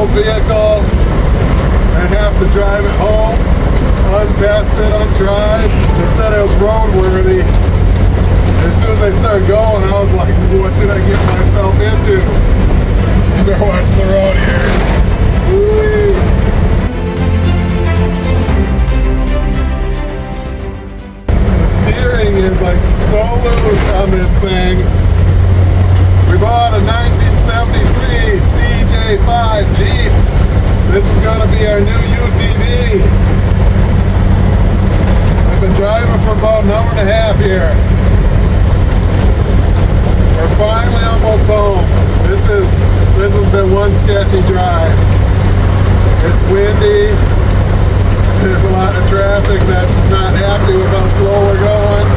old vehicle and have to drive it home, untested, untried. They said it was roadworthy. As soon as I started going, I was like, what did I get myself into? You better watch the road here. Woo-wee. The steering is like so loose on this thing. We bought a 1973 CJ5 Jeep. This is going to be our new UTV. I've been driving for about an hour and a half here. We're finally almost home. This has been one sketchy drive. It's windy. There's a lot of traffic that's not happy with how slow we're going.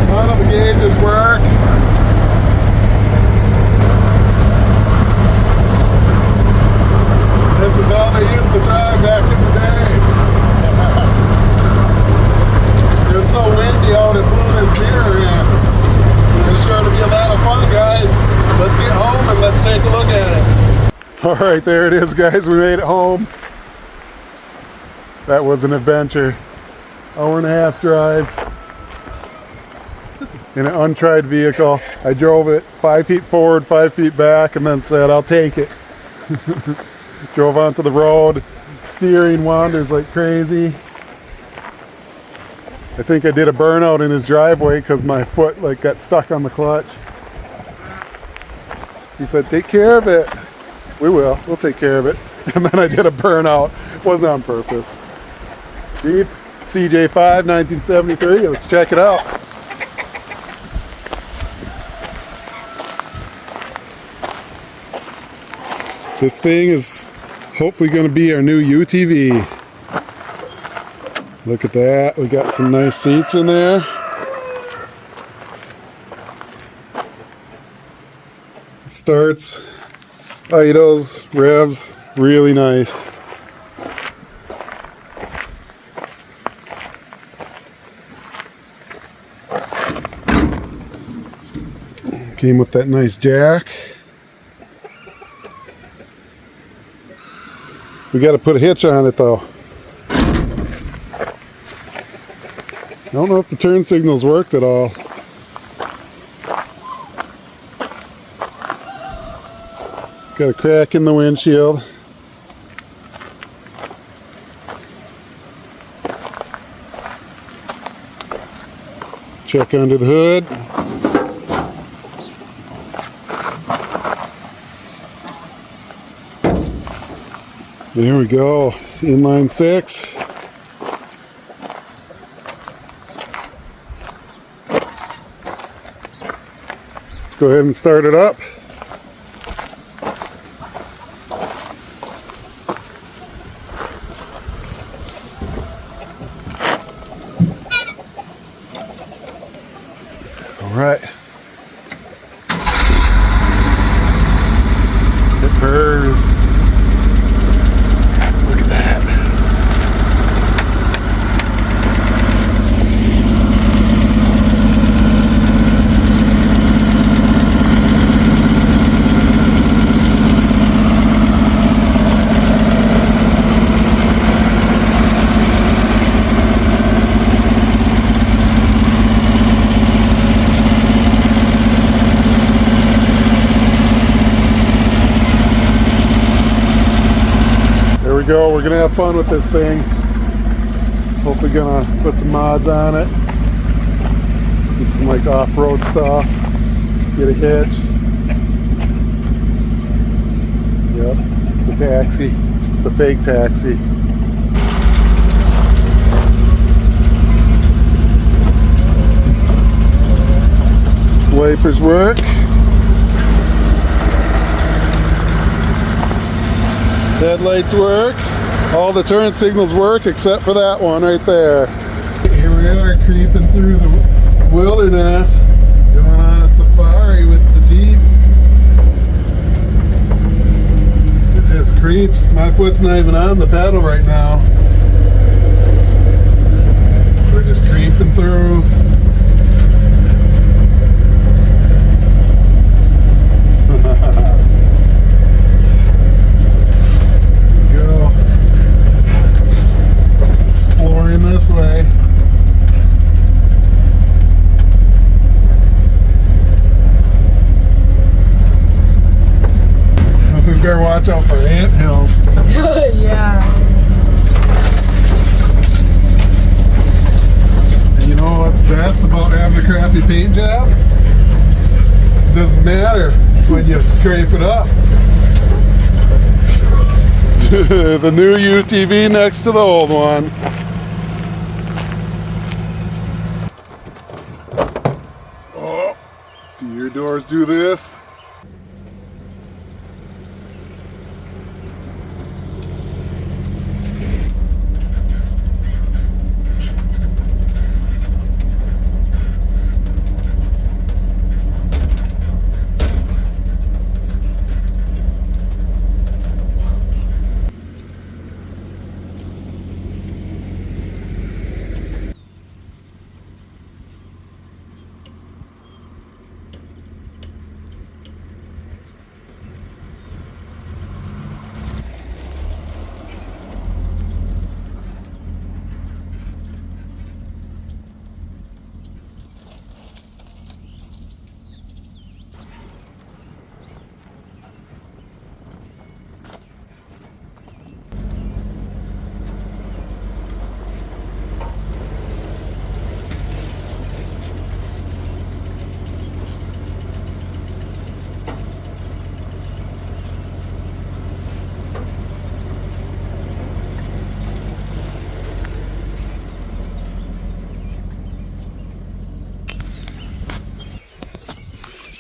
None of the gauges work. This is how they used to drive back in the day. It was so windy out it blew this mirror in. This is sure to be a lot of fun, guys. Let's get home and let's take a look at it. All right, there it is, guys. We made it home. That was an adventure. Hour and a half drive in an untried vehicle. I drove it 5 feet forward, 5 feet back, and then said, I'll take it. Drove onto the road. Steering wanders like crazy. I think I did a burnout in his driveway because my foot like got stuck on the clutch. He said, take care of it. We will. We'll take care of it. And then I did a burnout. It wasn't on purpose. Jeep, CJ5, 1973. Let's check it out. This thing is hopefully going to be our new UTV. Look at that. We got some nice seats in there. It starts, idles, revs, really nice. Came with that nice jack. We got to put a hitch on it though. I don't know if the turn signals worked at all. Got a crack in the windshield. Check under the hood. There we go, inline 6. Let's go ahead and start it up. All right. It purrs. Look at that. Go. We're gonna have fun with this thing. Hopefully gonna put some mods on it. Get some like off-road stuff. Get a hitch. Yep, it's the taxi. It's the fake taxi. Wipers work. Headlights work. All the turn signals work except for that one right there. Here we are creeping through the wilderness, going on a safari with the Jeep. It just creeps. My foot's not even on the pedal right now. We're just creeping through. better watch out for ant hills. Yeah. And you know what's best about having a crappy paint job? It doesn't matter when you scrape it up. The new UTV next to the old one. Oh, do your doors do this?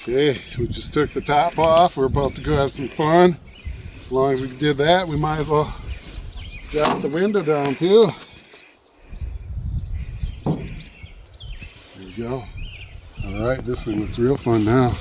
Okay, we just took the top off. We're about to go have some fun. As long as we did that, we might as well drop the window down too. There we go. All right, this one looks real fun now.